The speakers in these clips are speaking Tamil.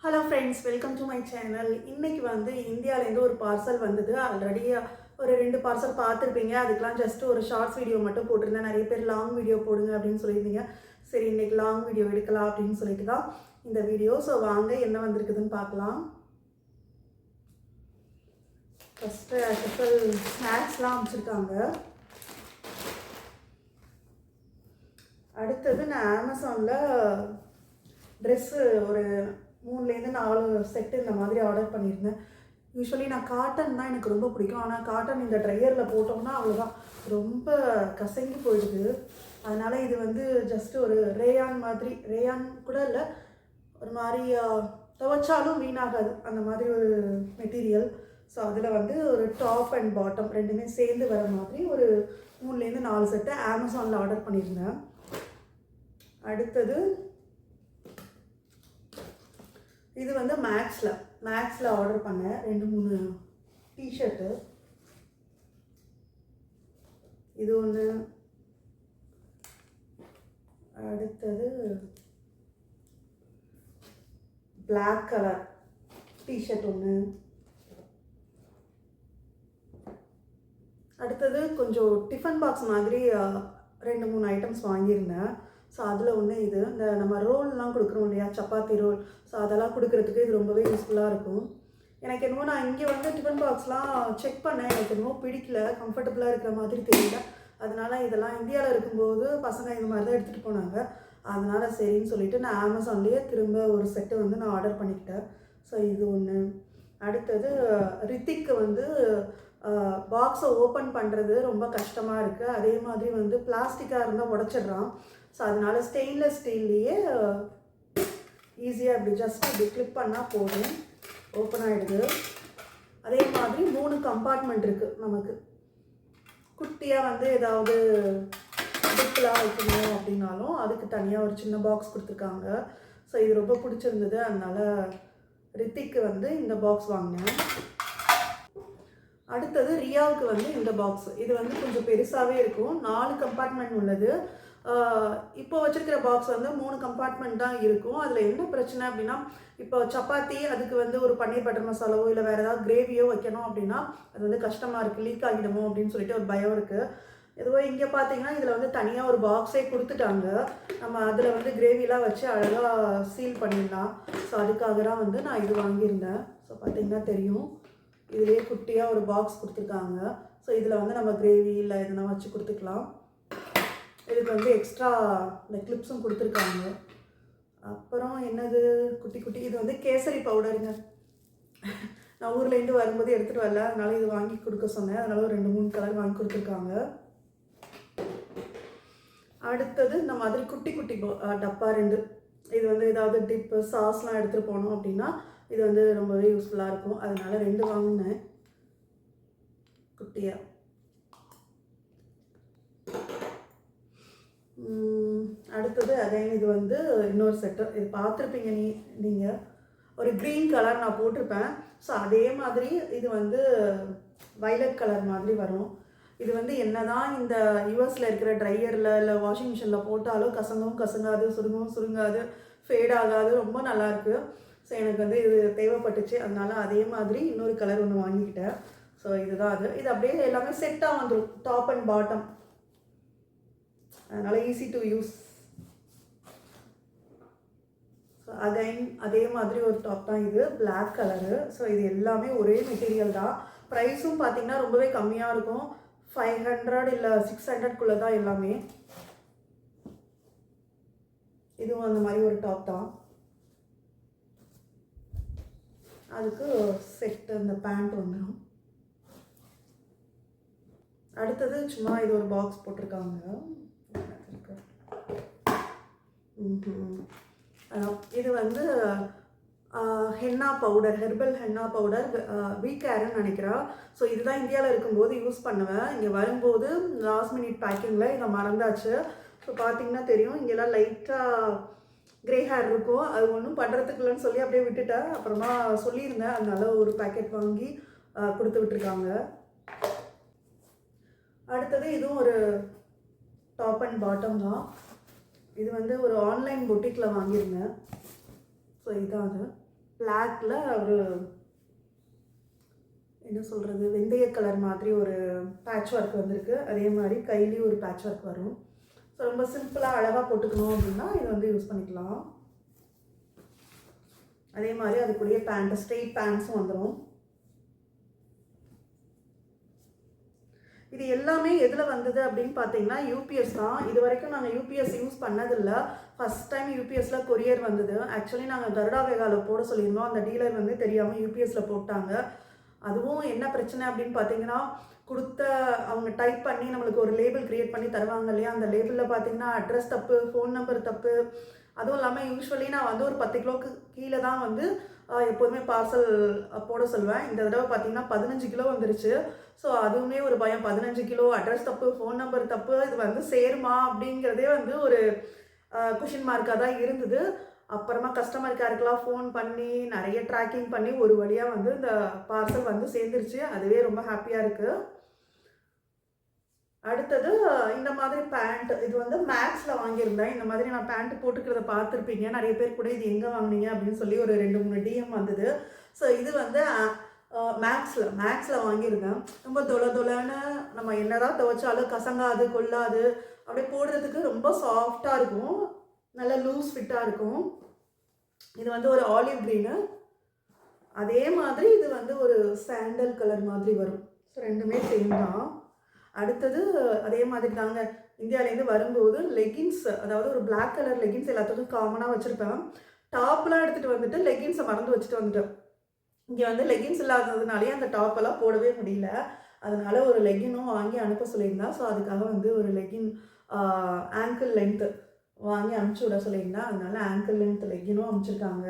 Hello friends, welcome to my channel. இன்றைக்கி வந்து இந்தியாவிலேருந்து ஒரு பார்சல் வந்தது. ஆல்ரெடி ஒரு 2 பார்சல் பார்த்துருப்பீங்க. அதுக்கெலாம் ஜஸ்ட் ஒரு ஷார்ட்ஸ் வீடியோ மட்டும் போட்டிருந்தேன். நிறைய பேர் லாங் வீடியோ போடுங்க அப்படின்னு சொல்லியிருந்தீங்க. சரி, இன்றைக்கி லாங் வீடியோ எடுக்கலாம் அப்படின்னு சொல்லிட்டு தான் இந்த வீடியோ. ஸோ வாங்க என்ன வந்திருக்குதுன்னு பார்க்கலாம். ஃபஸ்ட்டு ஆக்சுவல் ஸ்நாக்ஸ்லாம் அமைச்சிருக்காங்க. அடுத்தது நான் அமேசானில் ட்ரெஸ்ஸு ஒரு 3லேருந்து 4 செட்டு இந்த மாதிரி ஆர்டர் பண்ணியிருந்தேன். யூஸ்வலி நான் காட்டன் தான் எனக்கு ரொம்ப பிடிக்கும். ஆனால் காட்டன் இந்த ட்ரையரில் போட்டோம்னா அவ்வளோதான், ரொம்ப கசங்கி போயிடுது. அதனால் இது வந்து ஜஸ்ட்டு ஒரு ரேயான் மாதிரி, ரேயான் கூட இல்லை, ஒரு மாதிரி துவைச்சாலும் வீணாகாது அந்த மாதிரி ஒரு மெட்டீரியல். ஸோ அதில் வந்து ஒரு டாப் அண்ட் பாட்டம் ரெண்டுமே சேர்ந்து வர மாதிரி ஒரு 3லேருந்து 4 செட்டு அமேசானில் ஆர்டர் பண்ணியிருந்தேன். அடுத்தது இது வந்து மேக்ஸில் ஆர்டர் பண்ணேன் 2-3 டிஷர்ட்டு. இது ஒன்று. அடுத்தது பிளாக் கலர் டிஷர்ட் ஒன்று. அடுத்தது கொஞ்சம் டிஃபன் பாக்ஸ் மாதிரி 2-3 ஐட்டம்ஸ் வாங்கியிருந்தேன். ஸோ அதில் ஒன்று இது, இந்த நம்ம ரோல்லாம் கொடுக்குறோம் இல்லையா, சப்பாத்தி ரோல். ஸோ அதெல்லாம் கொடுக்குறதுக்கு இது ரொம்பவே யூஸ்ஃபுல்லாக இருக்கும். எனக்கு என்னமோ நான் இங்கே வந்து டிஃபன் பாக்ஸ்லாம் செக் பண்ணேன், எனக்கு என்னமோ பிடிக்கல, கம்ஃபர்டபுளாக இருக்கிற மாதிரி தெரியல. அதனால் இதெல்லாம் இந்தியாவில் இருக்கும்போது பசங்க இந்த மாதிரி தான் எடுத்துகிட்டு போனாங்க. அதனால் சரின்னு சொல்லிவிட்டு நான் அமேசான்லேயே திரும்ப ஒரு செட்டு வந்து நான் ஆர்டர் பண்ணிக்கிட்டேன். ஸோ இது ஒன்று. அடுத்தது ரித்திக்கு வந்து பாக்ஸை ஓப்பன் பண்ணுறது ரொம்ப கஷ்டமாக இருக்குது. அதே மாதிரி வந்து பிளாஸ்டிக்காக இருந்தால் உடச்சிட்றான். ஸோ அதனால் ஸ்டெயின்லெஸ் ஸ்டீல்லையே ஈஸியாக இப்படி ஜஸ்ட் இப்படி கிளிப் பண்ணால் போதும், ஓப்பன் ஆகிடுது. அதே மாதிரி 3 கம்பார்ட்மெண்ட் இருக்குது நமக்கு. குட்டியாக வந்து ஏதாவது டிப்லாம் வைக்கணும் அப்படின்னாலும் அதுக்கு தனியாக ஒரு சின்ன பாக்ஸ் கொடுத்துருக்காங்க. ஸோ இது ரொம்ப பிடிச்சிருந்தது, அதனால் ரித்திக்கு வந்து இந்த பாக்ஸ் வாங்கினேன். அடுத்தது ரியாவுக்கு வந்து இந்த பாக்ஸ். இது வந்து கொஞ்சம் பெருசாகவே இருக்கும், 4 கம்பார்ட்மெண்ட் உள்ளது. இப்போ வச்சுருக்கிற பாக்ஸ் வந்து 3 கம்பார்ட்மெண்ட் தான் இருக்கும். அதில் என்ன பிரச்சனை அப்படின்னா, இப்போ சப்பாத்தி அதுக்கு வந்து ஒரு பன்னீர் பட்டர் மசாலாவோ இல்லை வேறு ஏதாவது கிரேவியோ வைக்கணும் அப்படின்னா அது வந்து கஷ்டமாக இருக்குது, லீக் ஆகிடுமோ அப்படின்னு சொல்லிட்டு ஒரு பயம் இருக்குது. எதுவோ இங்கே பார்த்தீங்கன்னா இதில் வந்து தனியாக ஒரு பாக்ஸே கொடுத்துட்டாங்க. நம்ம அதில் வந்து கிரேவிலாம் வச்சு அழகாக சீல் பண்ணிடலாம். ஸோ அதுக்காக தான் வந்து நான் இது வாங்கியிருந்தேன். ஸோ பார்த்தீங்கன்னா தெரியும், இதிலே குட்டியாக ஒரு பாக்ஸ் கொடுத்துருக்காங்க. ஸோ இதில் வந்து நம்ம கிரேவி இல்லை எதுனா வச்சு கொடுத்துக்கலாம். இதுக்கு வந்து எக்ஸ்ட்ரா இந்த கிளிப்ஸும் கொடுத்துருக்காங்க. அப்புறம் என்னது, குட்டி குட்டி இது வந்து கேசரி பவுடருங்க. நான் ஊர்லேருந்து வரும்போது எடுத்துகிட்டு வரல, அதனால் இது வாங்கி கொடுக்க சொன்னேன். அதனால ஒரு 2-3 கலர் வாங்கி கொடுத்துருக்காங்க. அடுத்தது இந்த மாதிரி குட்டி குட்டி டப்பா 2. இது வந்து ஏதாவது டிப்பு சாஸ்லாம் எடுத்துகிட்டு போனோம் அப்படின்னா இது வந்து ரொம்பவே யூஸ்ஃபுல்லாக இருக்கும். அதனால் 2 வாங்கினேன் குட்டியாக. அடுத்தது அதே இது வந்து இன்னொரு செட்டு. இது பார்த்துருப்பீங்க நீங்கள் ஒரு க்ரீன் கலர் நான் போட்டிருப்பேன். ஸோ அதே மாதிரி இது வந்து வைலட் கலர் மாதிரி வரும். இது வந்து என்ன தான் இந்த யூஎஸில் இருக்கிற ட்ரையரில் இல்லை வாஷிங் மிஷினில் போட்டாலும் கசங்கவும் கசங்காது, சுருங்கவும் சுருங்காது, ஃபேட் ஆகாது, ரொம்ப நல்லாயிருக்கு. ஸோ எனக்கு வந்து இது தேவைப்பட்டுச்சு, அதனால் அதே மாதிரி இன்னொரு கலர் ஒன்று வாங்கிக்கிட்டேன். ஸோ இதுதான் அது. இது அப்படியே எல்லாமே செட்டாக வந்துடும், டாப் அண்ட் பாட்டம். அதனால் easy to use. So again அதே மாதிரி ஒரு டாப் தான் இது, பிளாக் கலரு. ஸோ இது எல்லாமே ஒரே மெட்டீரியல் தான். ப்ரைஸும் பார்த்திங்கன்னா ரொம்பவே கம்மியாக இருக்கும், 500 இல்லை 600க்குள்ளே தான் எல்லாமே. இதுவும் அந்த மாதிரி ஒரு டாப் தான். அதுக்கு செட்டு இந்த பேண்ட் வந்துடும். அடுத்தது சும்மா இது ஒரு பாக்ஸ் போட்டிருக்காங்க. இது வந்து henna powder, herbal henna powder, வீக்கேர்ன்னு நினைக்கிறேன். ஸோ இதுதான் இந்தியாவில் இருக்கும்போது யூஸ் பண்ணுவேன். இங்கே வரும்போது லாஸ்ட் மினிட் பேக்கிங்கில் இதை மறந்தாச்சு. ஸோ பார்த்தீங்கன்னா தெரியும், இங்கெல்லாம் லைட்டாக க்ரே ஹேர் இருக்கும். அது ஒன்றும் பண்ணுறதுக்குள்ளன்னு சொல்லி அப்படியே விட்டுட்டேன். அப்புறமா சொல்லியிருந்தேன், அதனால ஒரு பேக்கெட் வாங்கி கொடுத்து விட்டுருக்காங்க. அடுத்தது இதுவும் ஒரு டாப் அண்ட் பாட்டம் தான். இது வந்து ஒரு ஆன்லைன் பொட்டிக்கில் வாங்கியிருந்தேன். ஸோ இதான் அது. பிளாக்ல ஒரு என்ன சொல்கிறது, வெந்தய கலர் மாதிரி ஒரு பேட்ச் ஒர்க் வந்திருக்கு. அதே மாதிரி கையிலையும் ஒரு பேட்ச் ஒர்க் வரும். ஸோ ரொம்ப சிம்பிளாக அழகாக போட்டுக்கணும் அப்படின்னா இது வந்து யூஸ் பண்ணிக்கலாம். அதே மாதிரி அதுக்குரிய பேண்ட் ஸ்ட்ரெயிட் பேண்ட்ஸும் வந்துடும். இது எல்லாமே எதில் வந்தது அப்படின்னு பார்த்தீங்கன்னா யூபிஎஸ் தான். இது வரைக்கும் நாங்கள் யூபிஎஸ் யூஸ் பண்ணதில்லை. ஃபஸ்ட் டைம் யூபிஎஸ்சில் கொரியர் வந்தது. ஆக்சுவலி நாங்கள் கருடா வேகாவில் போட சொல்லியிருந்தோம். அந்த டீலர் வந்து தெரியாமல் யூபிஎஸ்சில் போட்டாங்க. அதுவும் என்ன பிரச்சனை அப்படின்னு பார்த்தீங்கன்னா, கொடுத்த அவங்க டைப் பண்ணி நம்மளுக்கு ஒரு லேபிள் க்ரியேட் பண்ணி தருவாங்க இல்லையா, அந்த லேபிளில் பார்த்தீங்கன்னா அட்ரஸ் தப்பு, ஃபோன் நம்பர் தப்பு. அதுவும் இல்லாமல் யூஸ்வலி நான் வந்து ஒரு 10 கிலோக்கு கீழே தான் வந்து எப்போதுமே பார்சல் போட சொல்வேன். இந்த தடவை பார்த்தீங்கன்னா 15 கிலோ வந்துருச்சு. ஸோ அதுவுமே ஒரு பயம். 15 கிலோ, அட்ரஸ் தப்பு, ஃபோன் நம்பர் தப்பு, இது வந்து சேருமா அப்படிங்கிறதே வந்து ஒரு கொஷின் மார்க்காக தான் இருந்தது. அப்புறமா கஸ்டமர் கேருக்கெலாம் ஃபோன் பண்ணி நிறைய ட்ராக்கிங் பண்ணி ஒரு வழியாக வந்து இந்த பார்சல் வந்து சேர்ந்துருச்சு. அதுவே ரொம்ப ஹாப்பியாக இருக்குது. அடுத்தது இந்த மாதிரி பேண்ட், இது வந்து மேக்ஸில் வாங்கியிருந்தேன். இந்த மாதிரி நான் பேண்ட் போட்டுக்கிறத பார்த்துருப்பீங்க. நிறைய பேர் கூட இது எங்கே வாங்கினீங்க அப்படின்னு சொல்லி ஒரு 2-3 டிஎம் வந்தது. ஸோ இது வந்து மேக்ஸில் வாங்கியிருந்தேன். ரொம்ப தொலைன்னு நம்ம என்னதான் துவைச்சாலும் கசங்காது, கொள்ளாது, அப்படியே போடுறதுக்கு ரொம்ப சாஃப்டாக இருக்கும். நல்ல லூஸ் ஃபிட்டாக இருக்கும். இது வந்து ஒரு ஆலிவ் க்ரீனு. அதே மாதிரி இது வந்து ஒரு சாண்டல் கலர் மாதிரி வரும். ஸோ ரெண்டுமே சேம் தான். அடுத்தது அதே மாதிரி தாங்க, இந்தியாவிலேருந்து வரும்போது லெகின்ஸ், அதாவது ஒரு பிளாக் கலர் லெகின்ஸ் எல்லாத்துக்கும் காமனாக வச்சுருப்பேன். டாப்லாம் எடுத்துகிட்டு வந்துட்டு லெகின்ஸை மறந்து வச்சுட்டு வந்துட்டேன். இங்கே வந்து லெகின்ஸ் இல்லாததுனாலே அந்த டாப்பெல்லாம் போடவே முடியல. அதனால் ஒரு லெகினும் வாங்கி அனுப்ப சொல்லியிருந்தேன். ஸோ அதுக்காக வந்து ஒரு லெகின் ஆங்கிள் லென்த்து வாங்கி அனுப்பிச்சி விட சொல்லியிருந்தேன். அதனால ஆங்கிள் லென்த் லெகினும் அனுப்பிச்சிருக்காங்க.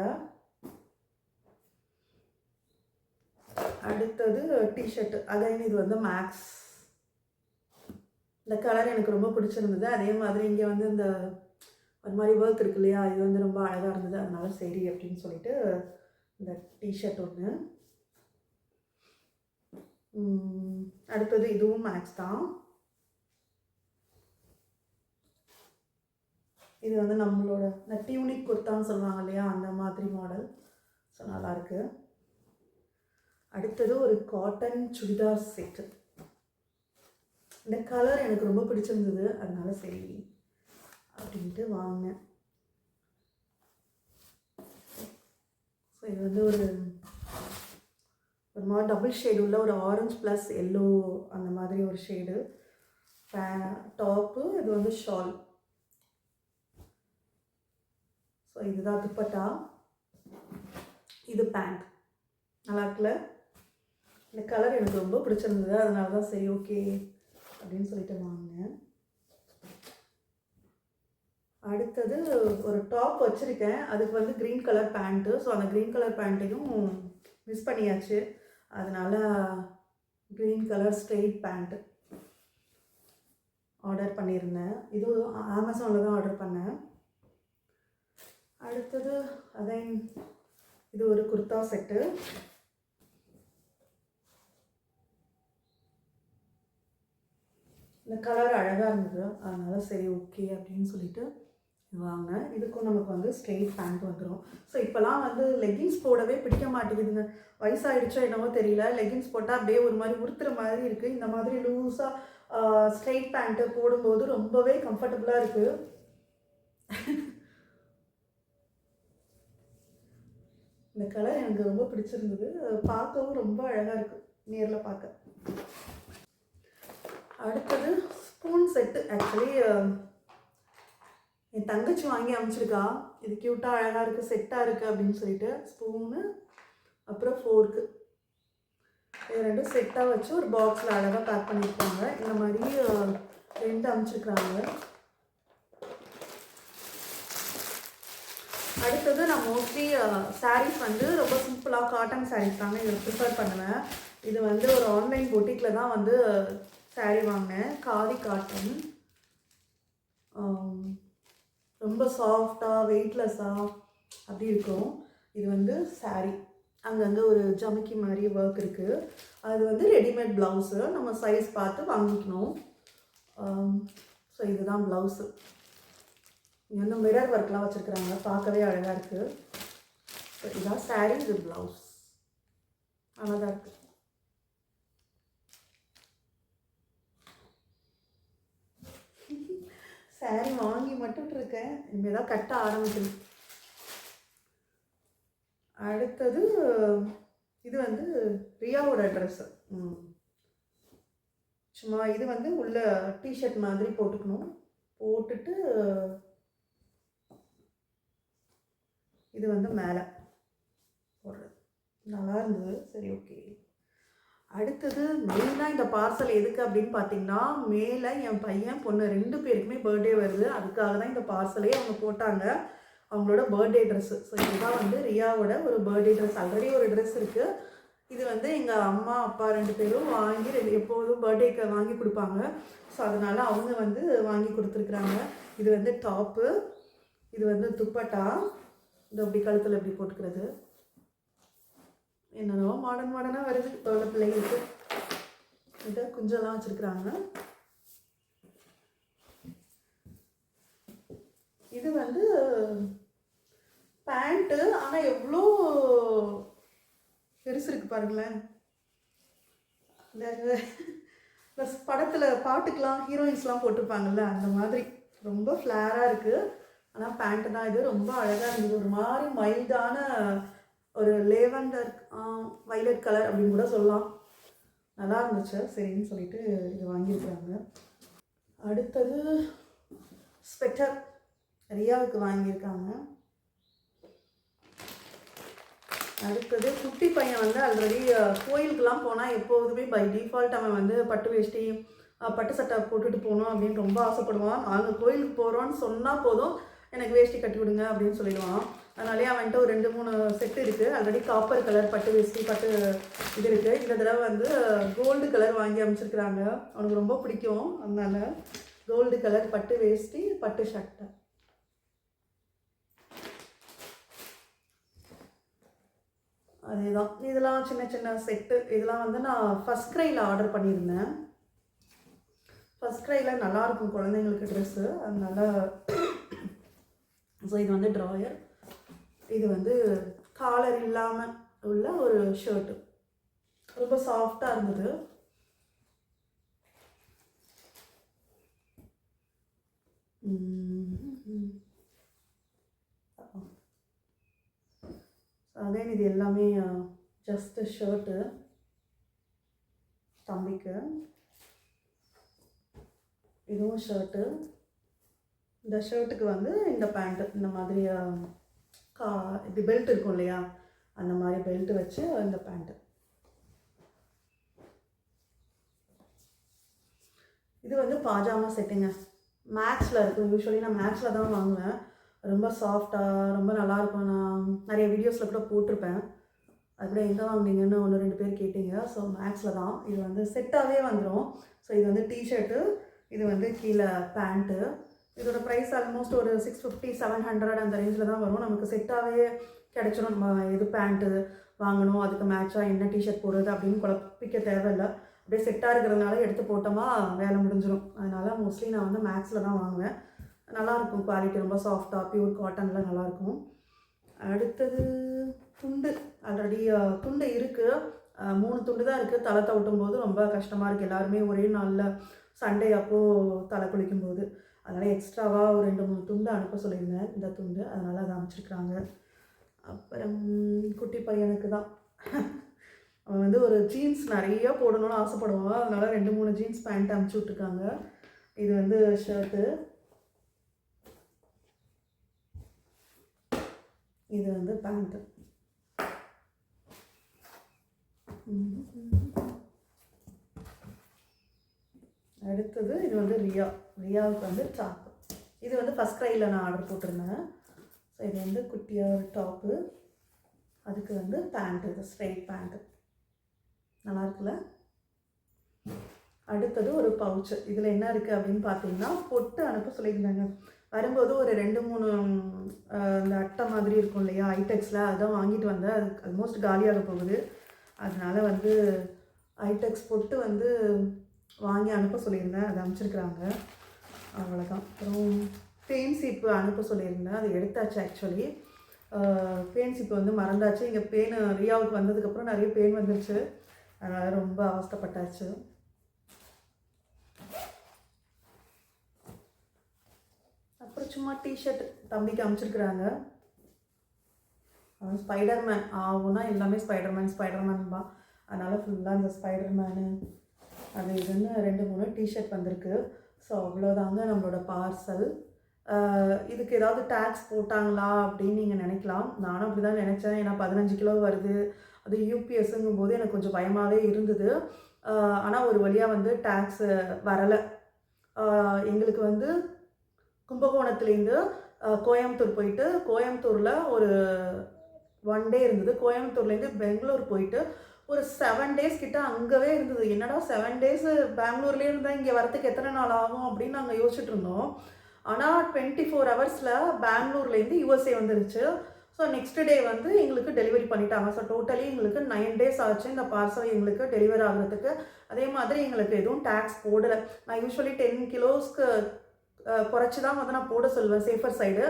அடுத்தது டிஷர்ட். அகைன் இது வந்து மேக்ஸ். இந்த கலர் எனக்கு ரொம்ப பிடிச்சிருந்தது. அதே மாதிரி இங்கே வந்து இந்த ஒரு மாதிரி ஒர்க் இருக்கு இல்லையா, இது வந்து ரொம்ப அழகாக இருந்தது. அதனால சரி அப்படின்னு சொல்லிட்டு இந்த டிஷர்ட் ஒன்று. அடுத்தது இதுவும் மேக்ஸ் தான். இது வந்து நம்மளோட இந்த டியூனிக் குர்த்தான்னு சொல்லுவாங்க இல்லையா, அந்த மாதிரி மாடல். ஸோ நல்லாயிருக்கு. அடுத்தது ஒரு காட்டன் சுடிதார் செட்டு. இந்த கலர் எனக்கு ரொம்ப பிடிச்சிருந்தது. அதனால சரி அப்படின்ட்டு வாங்கினேன். ஸோ இது வந்து ஒரு மாதிரி டபுள் ஷேடு உள்ள ஒரு ஆரஞ்சு ப்ளஸ் எல்லோ அந்த மாதிரி ஒரு ஷேடு டாப்பு. இது வந்து ஷால். ஸோ இதுதான் துப்பட்டா. இது பேண்ட். நல்லா இருக்குல்ல? இந்த கலர் எனக்கு ரொம்ப பிடிச்சிருந்தது. அதனால தான் சரி ஓகே அப்படின்னு சொல்லிட்டு வாங்கினேன். அடுத்தது ஒரு டாப் வச்சுருக்கேன். அதுக்கு வந்து க்ரீன் கலர் பேண்ட்டு. ஸோ அந்த க்ரீன் கலர் பேண்ட்டையும் மிஸ் பண்ணியாச்சு. அதனால் green colour straight pant order பண்ணியிருந்தேன். இது அமேசானில் தான் ஆர்டர் பண்ணேன். அடுத்தது அதைன் இது ஒரு குர்தா செட்டு. இந்த கலர் அழகாக இருந்தது. அதனால் சரி ஓகே அப்படின்னு சொல்லிட்டு வாங்கினேன். இதுக்கும் நமக்கு வந்து ஸ்ட்ரெயிட் பேண்ட் வந்துடும். ஸோ இப்போலாம் வந்து லெகின்ஸ் போடவே பிடிக்க மாட்டேங்குதுங்க. வயசாகிடுச்சோ என்னவோ தெரியல, லெகின்ஸ் போட்டால் அப்படியே ஒரு மாதிரி உறுத்துற மாதிரி இருக்குது. இந்த மாதிரி லூஸாக ஸ்ட்ரெயிட் பேண்ட்டு போடும்போது ரொம்பவே கம்ஃபர்டபுளாக இருக்குது. இந்த கலர் எனக்கு ரொம்ப பிடிச்சிருந்தது. பார்க்கவும் ரொம்ப அழகாக இருக்குது நேரில் பார்க்க. அடுத்தது ஸ்பூன் செட்டு. ஆக்சுவலி என் தங்கச்சி வாங்கி அமைச்சிருக்கா. இது க்யூட்டாக அழகாக இருக்குது, செட்டாக இருக்குது அப்படின்னு சொல்லிட்டு. ஸ்பூனு அப்புறம் ஃபோர்க்கு இது ரெண்டும் செட்டாக வச்சு ஒரு பாக்ஸில் அழகாக பேக் பண்ணியிருக்காங்க. இந்த மாதிரி 2 அமைச்சிருக்கிறாங்க. அடுத்தது நான் மோஸ்ட்லி சாரீஸ் வந்து ரொம்ப சிம்பிளாக காட்டன் சாரீஸ் தாங்க இதில் ப்ரிஃபர் பண்ணுவேன். இது வந்து ஒரு ஆன்லைன் பொட்டிக்கில் தான் வந்து சாரீ வாங்கினேன். காதி காட்டன். ரொம்ப சாஃப்டாக வெயிட்லெஸ்ஸாக அப்படி இருக்கும். இது வந்து சாரீ. அங்கங்கே ஒரு ஜமிக்கி மாதிரி ஒர்க் இருக்குது. அது வந்து ரெடிமேட் ப்ளவுஸு. நம்ம சைஸ் பார்த்து வாங்கிக்கணும். ஸோ இதுதான் ப்ளவுஸு. இங்கே வந்து மிரர் ஒர்க்லாம் வச்சுருக்குறாங்க. பார்க்கவே அழகாக இருக்குது. ஸோ இதான் சாரீ, இது ப்ளவுஸ். நல்லா தான் இருக்குது. சாரீ வாங்கி மட்டும் இருக்கேன், இனிமேல் தான் கட்ட ஆரம்பிக்கணும். அடுத்தது இது வந்து ரியாவோட ட்ரெஸ்ஸு. சும்மா இது வந்து உள்ள டிஷர்ட் மாதிரி போட்டுக்கணும். போட்டுட்டு இது வந்து மேலே போடுறது. நல்லா இருந்தது. சரி, ஓகே. அடுத்தது மெயினாக இந்த பார்சல் எதுக்கு அப்படின்னு பார்த்தீங்கன்னா, மேலே என் பையன் பொண்ணு 2 பேருக்குமே பர்த்டே வருது. அதுக்காக தான் இந்த பார்சலே அவங்க போட்டாங்க, அவங்களோட பர்த்டே ட்ரெஸ்ஸு. ஸோ இதுதான் வந்து ரியாவோட ஒரு பர்த்டே ட்ரெஸ். ஆல்ரெடி ஒரு ட்ரெஸ் இருக்குது. இது வந்து எங்கள் அம்மா அப்பா 2 பேரும் வாங்கி எப்போதும் பர்த்டேக்கு வாங்கி கொடுப்பாங்க. ஸோ அதனால் அவங்க வந்து வாங்கி கொடுத்துருக்குறாங்க. இது வந்து டாப்பு, இது வந்து துப்பட்டா, இது அப்படி கழுத்தில் எப்படி போட்டுக்கிறது, என்னென்னவோ மாடர்னாக வருது இப்போ உள்ள பிள்ளைங்களுக்கு. இதை குஞ்செல்லாம் வச்சுருக்குறாங்க. இது வந்து பேண்ட்டு, ஆனால் எவ்வளோ பெருசு இருக்குது பாருங்களேன். இந்த படத்தில் பாட்டுக்கெலாம் ஹீரோயின்ஸ்லாம் போட்டிருப்பாங்கல்ல, அந்த மாதிரி ரொம்ப ஃப்ளேராக இருக்குது. ஆனால் பேண்ட்டு தான் இது. ரொம்ப அழகாக இருந்தது. ஒரு மாதிரி மைல்டான ஒரு லேவண்டர் வைலட் கலர் அப்படின்னு கூட சொல்லலாம். நல்லா இருந்துச்சு. சரின்னு சொல்லிட்டு இது வாங்கியிருக்கிறாங்க. அடுத்தது ஸ்வெட்டர் ரியாவுக்கு வாங்கியிருக்காங்க. அடுத்தது குட்டி பையன் வந்து ஆல்ரெடி கோயிலுக்கெலாம் போனால் எப்போதுமே பை டிஃபால்ட் அவன் வந்து பட்டு வேஷ்டி பட்டு சட்டை போட்டுட்டு போகணும் அப்படின்னு ரொம்ப ஆசைப்படுவான். நாங்கள் கோயிலுக்கு போகிறோன்னு சொன்னால் போதும், எனக்கு வேஷ்டி கட்டி விடுங்க அப்படின்னு சொல்லிடுவான். அதனாலே அவன்கிட்ட ஒரு 2-3 செட்டு இருக்குது. ஆல்ரெடி காப்பர் கலர் பட்டு வேஷ்டி பட்டு இது இருக்குது. இந்த தடவை வந்து கோல்டு கலர் வாங்கி அமைச்சிருக்கிறாங்க. அவனுக்கு ரொம்ப பிடிக்கும். அதனால கோல்டு கலர் பட்டு வேஷ்டி பட்டு சட்டை. அதேதான். இதெல்லாம் சின்ன சின்ன செட்டு. இதெல்லாம் வந்து நான் ஃபர்ஸ்ட் க்ரையில் ஆர்டர் பண்ணியிருந்தேன். ஃபர்ஸ்ட் க்ரையில் நல்லாயிருக்கும் குழந்தைங்களுக்கு ட்ரெஸ்ஸு, அதனால. ஸோ இது வந்து ட்ராயர், இது வந்து காலர் இல்லாமல் உள்ள ஒரு ஷர்ட்டு. ரொம்ப சாஃப்டாக இருந்தது. அகைன் இது எல்லாமே ஜஸ்ட் ஷர்ட்டு தம்பிக்கு. இதுவும் ஷர்ட்டு. இந்த ஷர்ட்டுக்கு வந்து இந்த பேண்ட்டு இந்த மாதிரி இப்படி பெல்ட் இருக்கும் இல்லையா, அந்த மாதிரி பெல்ட் வச்சு இந்த பேண்ட்டு. இது வந்து பாஜாமா செட்டுங்க. மேக்ஸில் இருக்கும். யூஸ்வலி நான் மேக்ஸில் தான் வாங்குவேன். ரொம்ப சாஃப்டாக ரொம்ப நல்லாயிருக்கும். நான் நிறைய வீடியோஸில் கூட போட்டிருப்பேன். அது கூட எங்கே வாங்கினீங்கன்னு 1-2 பேர் கேட்டிங்க. ஸோ மேக்ஸில் தான். இது வந்து செட்டாகவே வந்துடும். ஸோ இது வந்து டிஷர்ட்டு, இது வந்து கீழே பேண்ட்டு. இதோட ப்ரைஸ் ஆல்மோஸ்ட் ஒரு 650-700 அந்த ரேஞ்சில் தான் வரும். நமக்கு செட்டாகவே கிடச்சிடும். நம்ம எது பேண்ட்டு வாங்கணும், அதுக்கு மேட்சாக என்ன டிஷர்ட் போடுறது அப்படின்னு குழப்பிக்க தேவையில்லை. அப்படியே செட்டாக இருக்கிறதுனால எடுத்து போட்டோமா வேலை முடிஞ்சிடும். அதனால் மோஸ்ட்லி நான் வந்து மேக்ஸில் தான் வாங்குவேன். நல்லாயிருக்கும். குவாலிட்டி ரொம்ப சாஃப்டாக பியூர் காட்டனில் நல்லாயிருக்கும். அடுத்தது துண்டு. ஆல்ரெடி துண்டு இருக்குது. 3 துண்டு தான் இருக்குது. தலை தவிட்டும் போது ரொம்ப கஷ்டமாக இருக்குது. எல்லாருமே ஒரே நாளில் சண்டே அப்போது தலை குளிக்கும்போது. அதனால் எக்ஸ்ட்ராவாக ஒரு 2-3 துண்டு அனுப்ப சொல்லியிருந்தேன். இந்த துண்டு அதனால் அதை அனுப்பிச்சிருக்கிறாங்க. அப்புறம் குட்டி பையனுக்கு தான் அவன் வந்து ஒரு ஜீன்ஸ் நிறைய போடணும்னு ஆசைப்படுவான். அதனால் 2-3 ஜீன்ஸ் பேண்ட் அனுப்பிச்சி விட்ருக்காங்க. இது வந்து ஷர்ட்டு, இது வந்து பேண்ட்டு. அடுத்தது இது வந்து ரியாவுக்கு வந்து டாப்பு. இது வந்து ஃபஸ்ட் க்ரையில் நான் ஆர்டர் போட்டிருந்தேன். ஸோ இது வந்து குட்டியாக ஒரு டாப்பு, அதுக்கு வந்து பேண்ட்டு, இது ஸ்ட்ரெயிட் பேண்ட்டு. நல்லா இருக்குல்ல. அடுத்தது ஒரு பவுச்சு. இதில் என்ன இருக்குது அப்படின்னு பார்த்தீங்கன்னா, பொட்டு அனுப்ப சொல்லியிருந்தாங்க. வரும்போது ஒரு 2-3 இந்த அட்டை மாதிரி இருக்கும் இல்லையா ஐடெக்ஸில், அதான் வாங்கிட்டு வந்தேன். அது ஆல்மோஸ்ட் காலியாக போகுது. அதனால வந்து ஐடெக்ஸ் பொட்டு வந்து வாங்கி அனுப்ப சொல்லியிருந்தேன். அதை அனுப்பிச்சிருக்கிறாங்க. அவ்வளோதான். அப்புறம் பெயின் சீப்பு அனுப்ப சொல்லியிருந்தேன். அது எடுத்தாச்சு ஆக்சுவலி. பெயின்ஸ் இப்போ வந்து மறந்தாச்சு. இங்கே பெயின் ரியாவுக்கு வந்ததுக்கப்புறம் நிறைய பெயின் வந்துருச்சு. அதனால் ரொம்ப அவஸ்தைப்பட்டாச்சு. அப்புறம் சும்மா டிஷர்ட் தம்பிக்கு அமைச்சிருக்கிறாங்க. ஸ்பைடர்மேன் ஆகும்னா எல்லாமே ஸ்பைடர்மேன் தான். அதனால் ஃபுல்லாக இந்த ஸ்பைடர்மேனு அது இதுன்னு 2-3 டிஷர்ட் வந்திருக்கு. ஸோ அவ்வளோதாங்க நம்மளோட பார்சல். இதுக்கு ஏதாவது டேக்ஸ் போட்டாங்களா அப்படின்னு நீங்கள் நினைக்கலாம். நானும் அப்படி தான் நினச்சேன். ஏன்னா 15 கிலோ வருது, அது யூபிஎஸ்ஸுங்கும் போது எனக்கு கொஞ்சம் பயமாகவே இருந்தது. ஆனால் ஒரு வழியாக வந்து டேக்ஸு வரலை. எங்களுக்கு வந்து கும்பகோணத்துலேருந்து கோயம்புத்தூர் போயிட்டு, கோயம்புத்தூரில் ஒரு 1 டே இருந்தது. கோயம்புத்தூர்லேருந்து பெங்களூர் போயிட்டு ஒரு 7 டேஸ் கிட்ட அங்கவே இருந்தது. என்னடா 7 டேஸ் பெங்களூர்லேயே இருந்தால் இங்கே வரத்துக்கு எத்தனை நாள் ஆகும் அப்படின்னு நாங்கள் யோசிச்சுட்டு இருந்தோம். ஆனால் 24 ஹவர்ஸில் பெங்களூர்லேருந்து யுஎஸ்ஏ வந்துருச்சு. ஸோ நெக்ஸ்ட் டே வந்து எங்களுக்கு டெலிவரி பண்ணிட்டாங்க. ஸோ டோட்டலி எங்களுக்கு 9 டேஸ் ஆச்சு இந்த பார்சல் எங்களுக்கு டெலிவரி ஆகிறதுக்கு. அதே மாதிரி எங்களுக்கு எதுவும் டேக்ஸ் போடலை. நான் யூஸ்வலி 10 கிலோஸ்க்கு குறைச்சி தான் வந்து நான் போட சொல்லுவேன், சேஃபர் சைடு.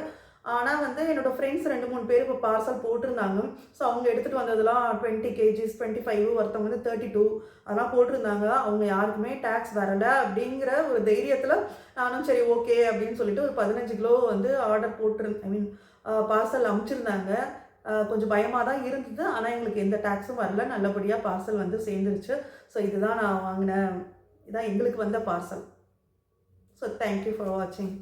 ஆனால் வந்து என்னோடய ஃப்ரெண்ட்ஸ் 2-3 பேர் இப்போ பார்சல் போட்டிருந்தாங்க. ஸோ அவங்க எடுத்துகிட்டு வந்ததெல்லாம் 20 கேஜிஸ், 25, ஒருத்தவங்க வந்து 32 அதெல்லாம் போட்டிருந்தாங்க. அவங்க யாருக்குமே டேக்ஸ் வரலை அப்படிங்கிற ஒரு தைரியத்தில் நானும் சரி ஓகே அப்படின்னு சொல்லிட்டு ஒரு 15 கிலோ வந்து ஆர்டர் போட்டிருந்தேன். பார்சல் அனுப்பிச்சிருந்தாங்க. கொஞ்சம் பயமாக தான் இருந்தது. ஆனால் எங்களுக்கு எந்த டேக்ஸும் வரல. நல்லபடியாக பார்சல் வந்து சேர்ந்துருச்சு. ஸோ இதுதான் நான் வாங்கினேன். இதான் எங்களுக்கு வந்த பார்சல். ஸோ தேங்க்யூ ஃபார் வாட்சிங்.